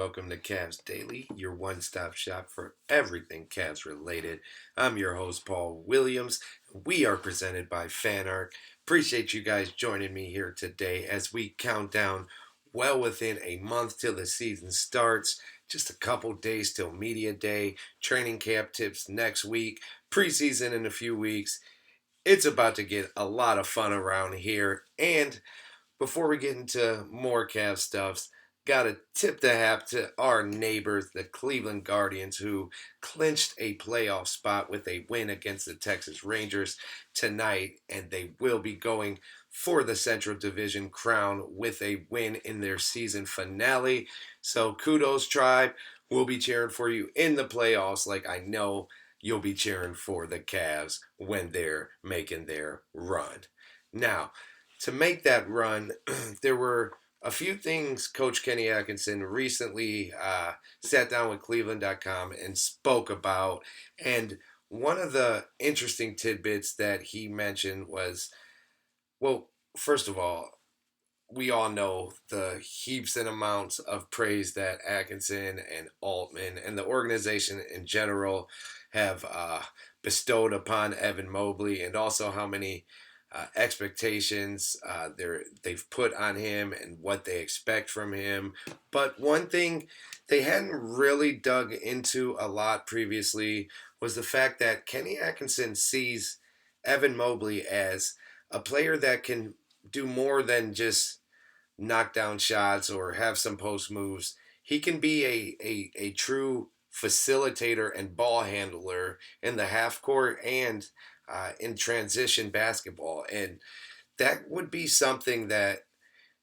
Welcome to Cavs Daily, your one stop shop for everything Cavs related. I'm your host, Paul Williams. We are presented by FanArt. Appreciate you guys joining me here today as we count down well within a month till the season starts. Just a couple days till Media Day, training camp tips next week, preseason in a few weeks. It's about to get a lot of fun around here. And before we get into more Cavs stuffs, gotta tip the hat to our neighbors, the Cleveland Guardians, who clinched a playoff spot with a win against the Texas Rangers tonight, and they will be going for the Central Division crown with a win in their season finale. So kudos, Tribe. We'll be cheering for you in the playoffs, like I know you'll be cheering for the Cavs when they're making their run. Now, to make that run, there were a few things Coach Kenny Atkinson recently sat down with Cleveland.com and spoke about. And one of the interesting tidbits that he mentioned was, well, first of all, we all know the heaps and amounts of praise that Atkinson and Altman and the organization in general have bestowed upon Evan Mobley, and also how many expectations they've put on him and what they expect from him. But one thing they hadn't really dug into a lot previously was the fact that Kenny Atkinson sees Evan Mobley as a player that can do more than just knock down shots or have some post moves. He can be a true facilitator and ball handler in the half court and in transition basketball. And that would be something that,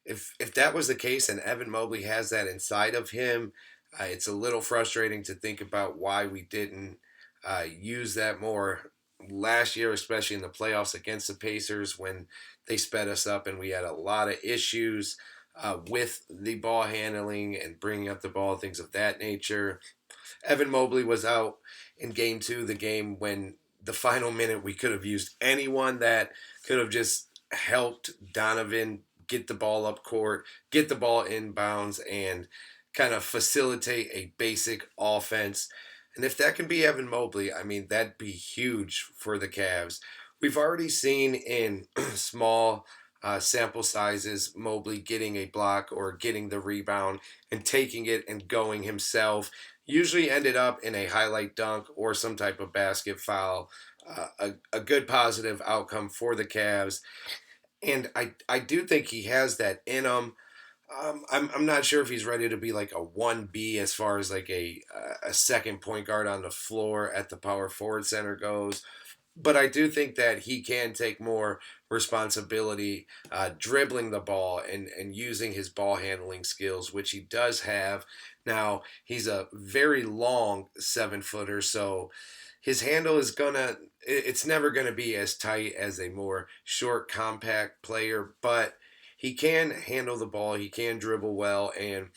if that was the case and Evan Mobley has that inside of him, it's a little frustrating to think about why we didn't use that more last year, especially in the playoffs against the Pacers when they sped us up and we had a lot of issues with the ball handling and bringing up the ball, things of that nature. Evan Mobley was out in game two, the game when the final minute we could have used anyone that could have just helped Donovan get the ball up court, get the ball inbounds, and kind of facilitate a basic offense. And if that can be Evan Mobley, I mean, that'd be huge for the Cavs. We've already seen in small sample sizes Mobley getting a block or getting the rebound and taking it and going himself. Usually ended up in a highlight dunk or some type of basket foul. A good positive outcome for the Cavs. And I do think he has that in him. I'm not sure if he's ready to be like a 1B as far as like a second point guard on the floor at the power forward center goes. But I do think that he can take more responsibility dribbling the ball and using his ball handling skills, which he does have. Now, he's a very long 7-footer, so his handle is it's never gonna be as tight as a more short, compact player, but he can handle the ball, he can dribble well, and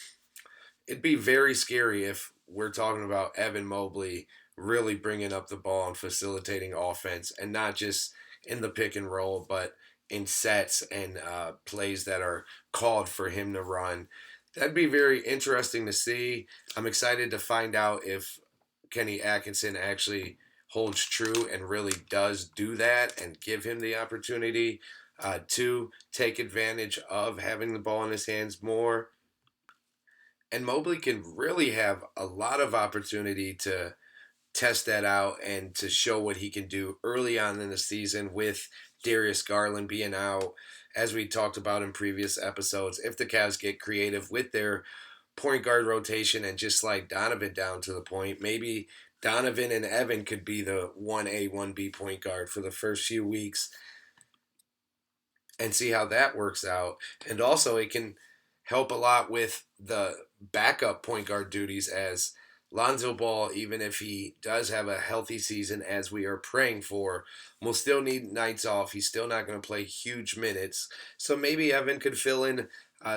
it'd be very scary if we're talking about Evan Mobley really bringing up the ball and facilitating offense, and not just in the pick and roll, but in sets and plays that are called for him to run. That'd be very interesting to see. I'm excited to find out if Kenny Atkinson actually holds true and really does do that and give him the opportunity to take advantage of having the ball in his hands more. And Mobley can really have a lot of opportunity to test that out and to show what he can do early on in the season with Darius Garland being out, as we talked about in previous episodes. If the Cavs get creative with their point guard rotation and just slide Donovan down to the point, maybe Donovan and Evan could be the 1A, 1B point guard for the first few weeks and see how that works out. And also, it can help a lot with the backup point guard duties, as Lonzo Ball, even if he does have a healthy season, as we are praying for, will still need nights off. He's still not going to play huge minutes. So maybe Evan could fill in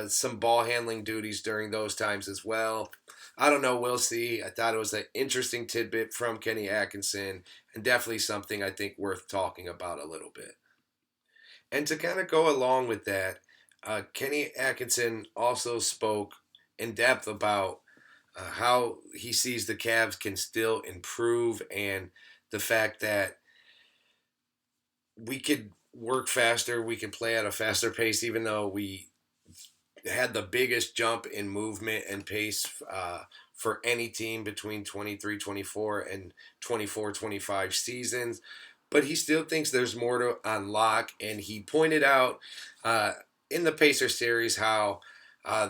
some ball handling duties during those times as well. I don't know. We'll see. I thought it was an interesting tidbit from Kenny Atkinson, and definitely something I think worth talking about a little bit. And to kind of go along with that, Kenny Atkinson also spoke in depth about how he sees the Cavs can still improve, and the fact that we could work faster, we can play at a faster pace, even though we had the biggest jump in movement and pace for any team between 23, 24, and 24, 25 seasons. But he still thinks there's more to unlock. And he pointed out uh, in the Pacer series how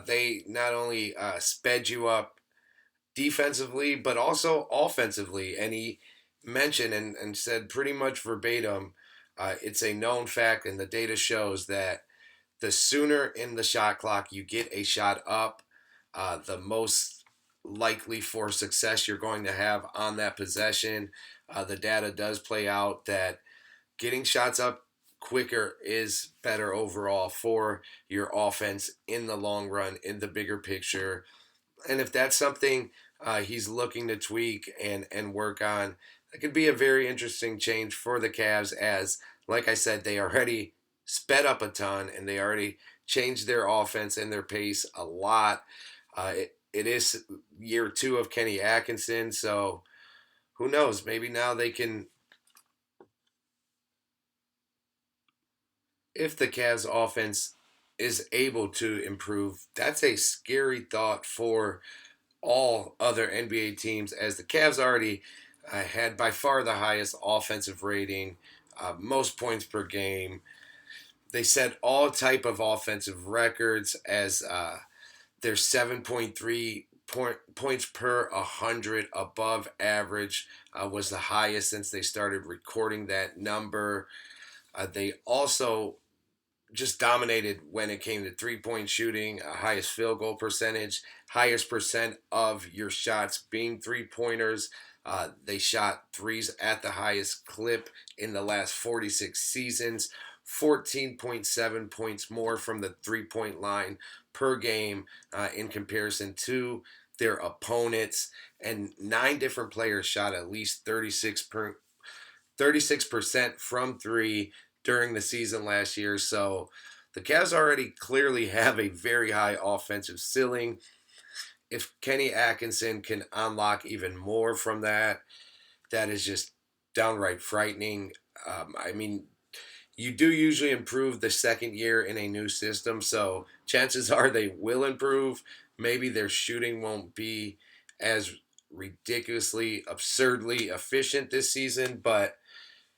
they not only sped you up defensively, but also offensively. And he mentioned and said pretty much verbatim, it's a known fact, and the data shows that the sooner in the shot clock you get a shot up, the most likely for success you're going to have on that possession. The data does play out that getting shots up quicker is better overall for your offense in the long run, in the bigger picture. And if that's something he's looking to tweak and work on, that could be a very interesting change for the Cavs. As, like I said, they already sped up a ton and they already changed their offense and their pace a lot. It is year two of Kenny Atkinson, so who knows? Maybe now they can. If the Cavs offense is able to improve, that's a scary thought for all other NBA teams, as the Cavs already had by far the highest offensive rating, most points per game. They set all type of offensive records as their 7.3 points per 100 above average was the highest since they started recording that number. They also just dominated when it came to 3-point shooting, highest field goal percentage, highest percent of your shots being 3-pointers. They shot threes at the highest clip in the last 46 seasons, 14.7 points more from the 3-point line per game in comparison to their opponents. And 9 different players shot at least 36% from three during the season last year. So the Cavs already clearly have a very high offensive ceiling. If Kenny Atkinson can unlock even more from that, that is just downright frightening. I mean, you do usually improve the second year in a new system, so chances are they will improve. Maybe their shooting won't be as ridiculously, absurdly efficient this season, but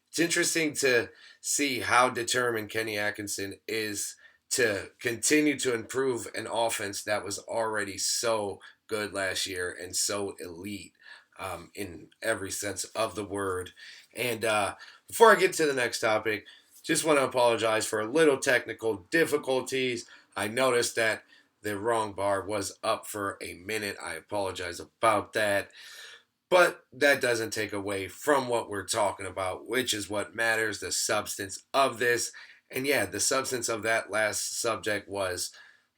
it's interesting to see how determined Kenny Atkinson is to continue to improve an offense that was already so good last year and so elite in every sense of the word. And before I get to the next topic, just want to apologize for a little technical difficulties. I noticed that the wrong bar was up for a minute. I apologize about that. But that doesn't take away from what we're talking about, which is what matters, the substance of this. And yeah, the substance of that last subject was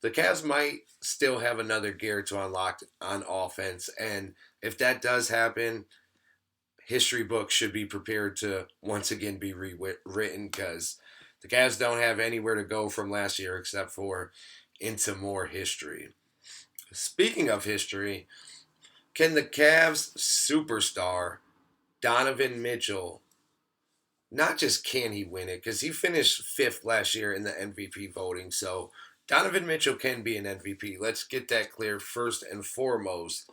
the Cavs might still have another gear to unlock on offense. And if that does happen, history books should be prepared to once again be rewritten, because the Cavs don't have anywhere to go from last year except for into more history. Speaking of history, can the Cavs superstar Donovan Mitchell, not just can he win it, because he finished fifth last year in the MVP voting, so Donovan Mitchell can be an MVP. Let's get that clear first and foremost.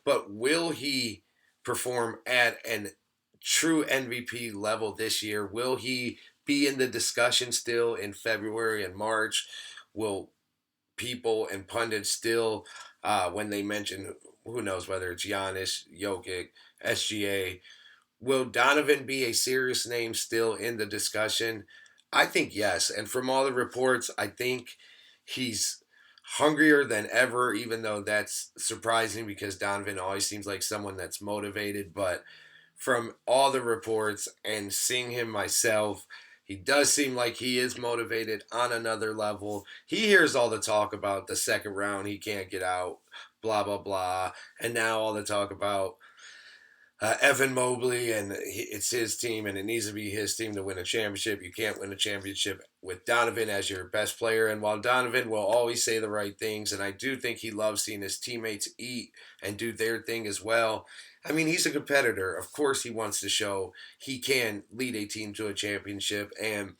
But will he perform at an true MVP level this year? Will he be in the discussion still in February and March? Will people and pundits still, when they mention, who knows whether it's Giannis, Jokic, SGA, will Donovan be a serious name still in the discussion? I think yes. And from all the reports, I think he's hungrier than ever, even though that's surprising because Donovan always seems like someone that's motivated. But from all the reports and seeing him myself, he does seem like he is motivated on another level. He hears all the talk about the second round, he can't get out, blah, blah, blah. And now all the talk about Evan Mobley, and it's his team, and it needs to be his team to win a championship. You can't win a championship with Donovan as your best player. And while Donovan will always say the right things, and I do think he loves seeing his teammates eat and do their thing as well. I mean, he's a competitor. Of course, he wants to show he can lead a team to a championship. And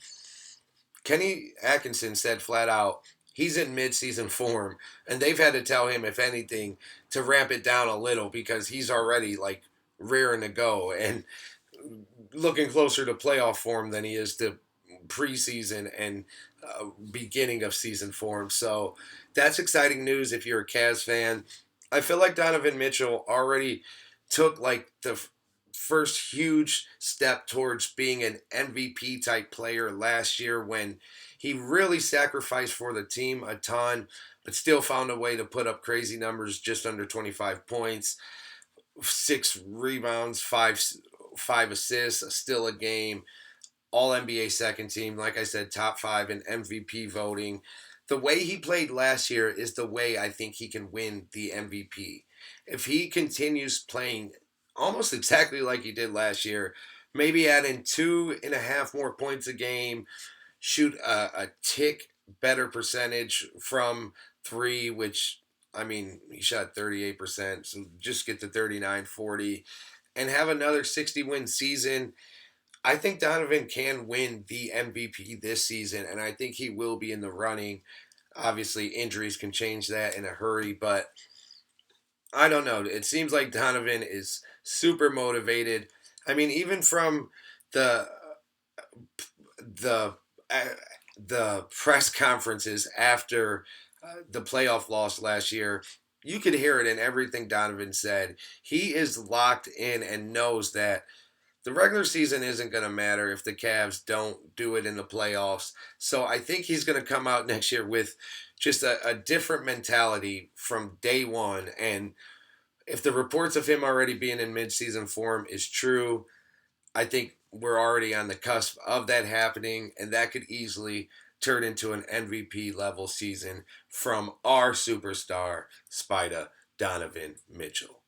Kenny Atkinson said flat out, he's in midseason form, and they've had to tell him, if anything, to ramp it down a little because he's already like raring to go and looking closer to playoff form than he is to preseason and beginning of season form. So that's exciting news if you're a Cavs fan. I feel like Donovan Mitchell already took like the first huge step towards being an MVP type player last year when he really sacrificed for the team a ton, but still found a way to put up crazy numbers, just under 25 points, 6 rebounds, five assists, still a game, all NBA second team. Like I said, top 5 in MVP voting. The way he played last year is the way I think he can win the MVP. If he continues playing almost exactly like he did last year, maybe add in 2.5 more points a game, shoot a tick better percentage from three, which, I mean, he shot 38%, so just get to 39, 40, and have another 60 win season. I think Donovan can win the MVP this season, and I think he will be in the running. Obviously, injuries can change that in a hurry, but I don't know. It seems like Donovan is super motivated. I mean, even from the the uh, the press conferences after the playoff loss last year, you could hear it in everything Donovan said. He is locked in and knows that the regular season isn't going to matter if the Cavs don't do it in the playoffs. So I think he's going to come out next year with just a different mentality from day one. And if the reports of him already being in midseason form is true, I think we're already on the cusp of that happening, and that could easily turn into an MVP level season from our superstar, Spida Donovan Mitchell.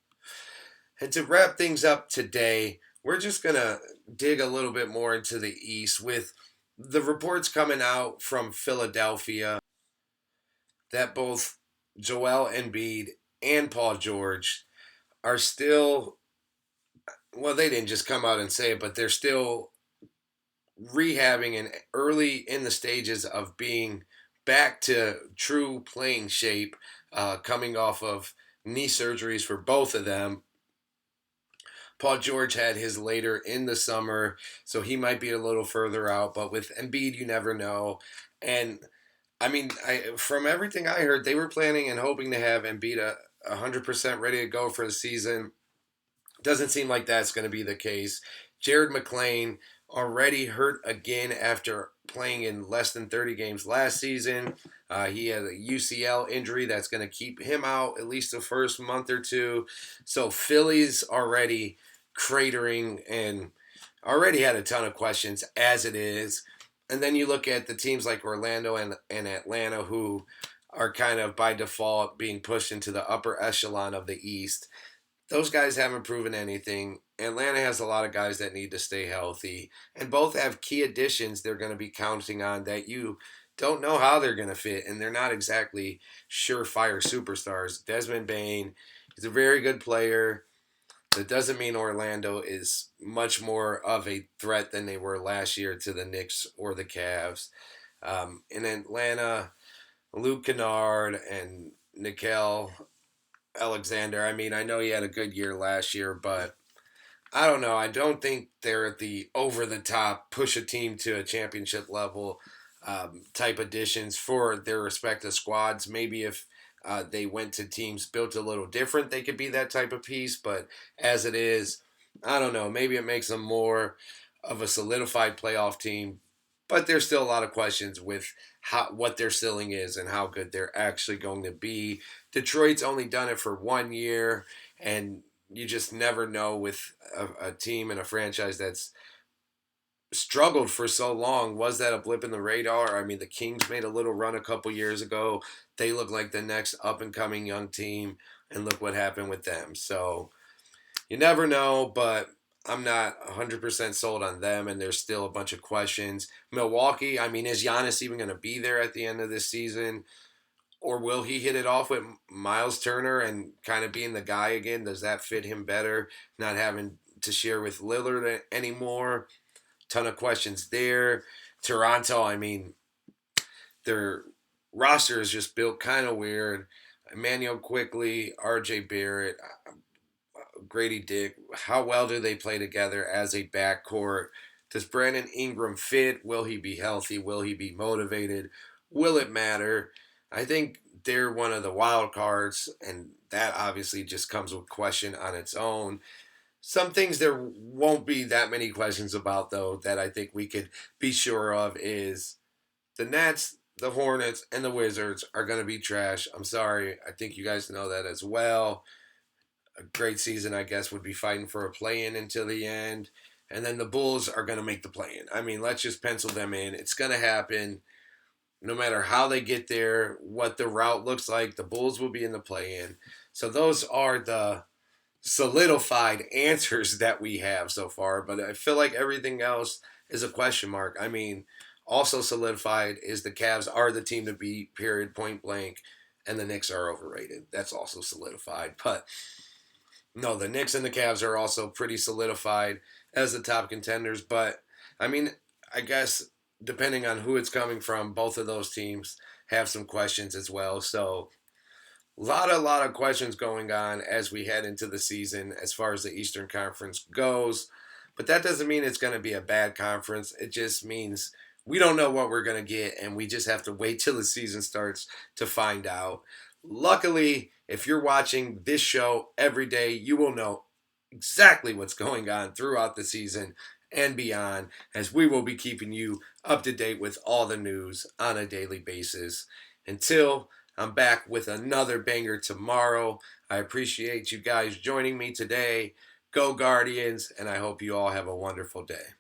And to wrap things up today, we're just going to dig a little bit more into the East with the reports coming out from Philadelphia that both Joel Embiid and Paul George are still, well, they didn't just come out and say it, but they're still rehabbing and early in the stages of being back to true playing shape, coming off of knee surgeries for both of them. Paul George had his later in the summer, so he might be a little further out. But with Embiid, you never know. And I mean, from everything I heard, they were planning and hoping to have Embiid 100% ready to go for the season. Doesn't seem like that's going to be the case. Jared McClain already hurt again after playing in less than 30 games last season. He had a UCL injury that's going to keep him out at least the first month or two. So Philly's already cratering and already had a ton of questions as it is. And then you look at the teams like Orlando and Atlanta, who are kind of by default being pushed into the upper echelon of the East. Those guys haven't proven anything. Atlanta has a lot of guys that need to stay healthy, and both have key additions they're going to be counting on that you don't know how they're going to fit, and they're not exactly surefire superstars. Desmond Bain is a very good player. That doesn't mean Orlando is much more of a threat than they were last year to the Knicks or the Cavs. In Atlanta, Luke Kennard and Nickel Alexander. I mean, I know he had a good year last year, but I don't know. I don't think they're at the over the top, push a team to a championship level type additions for their respective squads. Maybe if they went to teams built a little different, they could be that type of piece. But as it is, I don't know. Maybe it makes them more of a solidified playoff team. But there's still a lot of questions with what their ceiling is and how good they're actually going to be. Detroit's only done it for 1 year, and you just never know with a team and a franchise that's struggled for so long. Was that a blip in the radar? I mean, the Kings made a little run a couple years ago. They look like the next up and coming young team, and look what happened with them. So you never know, but I'm not 100% sold on them, and there's still a bunch of questions. Milwaukee, I mean, is Giannis even going to be there at the end of this season? Or will he hit it off with Miles Turner and kind of being the guy again? Does that fit him better? Not having to share with Lillard anymore. Ton of questions there. Toronto, I mean, their roster is just built kind of weird. Emmanuel Quickly, RJ Barrett, Grady Dick. How well do they play together as a backcourt? Does Brandon Ingram fit? Will he be healthy? Will he be motivated? Will it matter? I think they're one of the wild cards, and that obviously just comes with question on its own. Some things there won't be that many questions about, though, that I think we could be sure of is the Nets, the Hornets, and the Wizards are going to be trash. I'm sorry. I think you guys know that as well. A great season, I guess, would be fighting for a play-in until the end. And then the Bulls are going to make the play-in. I mean, let's just pencil them in. It's going to happen. No matter how they get there, what the route looks like, the Bulls will be in the play-in. So those are the solidified answers that we have so far. But I feel like everything else is a question mark. I mean, also solidified is the Cavs are the team to beat, period, point blank. And the Knicks are overrated. That's also solidified. But no, the Knicks and the Cavs are also pretty solidified as the top contenders. But I mean, I guess depending on who it's coming from, both of those teams have some questions as well. So lot of questions going on as we head into the season as far as the Eastern Conference goes. But that doesn't mean it's going to be a bad conference. It just means we don't know what we're going to get, and we just have to wait till the season starts to find out. Luckily, if you're watching this show every day, you will know exactly what's going on throughout the season and beyond, as we will be keeping you up to date with all the news on a daily basis. Until I'm back with another banger tomorrow, I appreciate you guys joining me today. Go Guardians, and I hope you all have a wonderful day.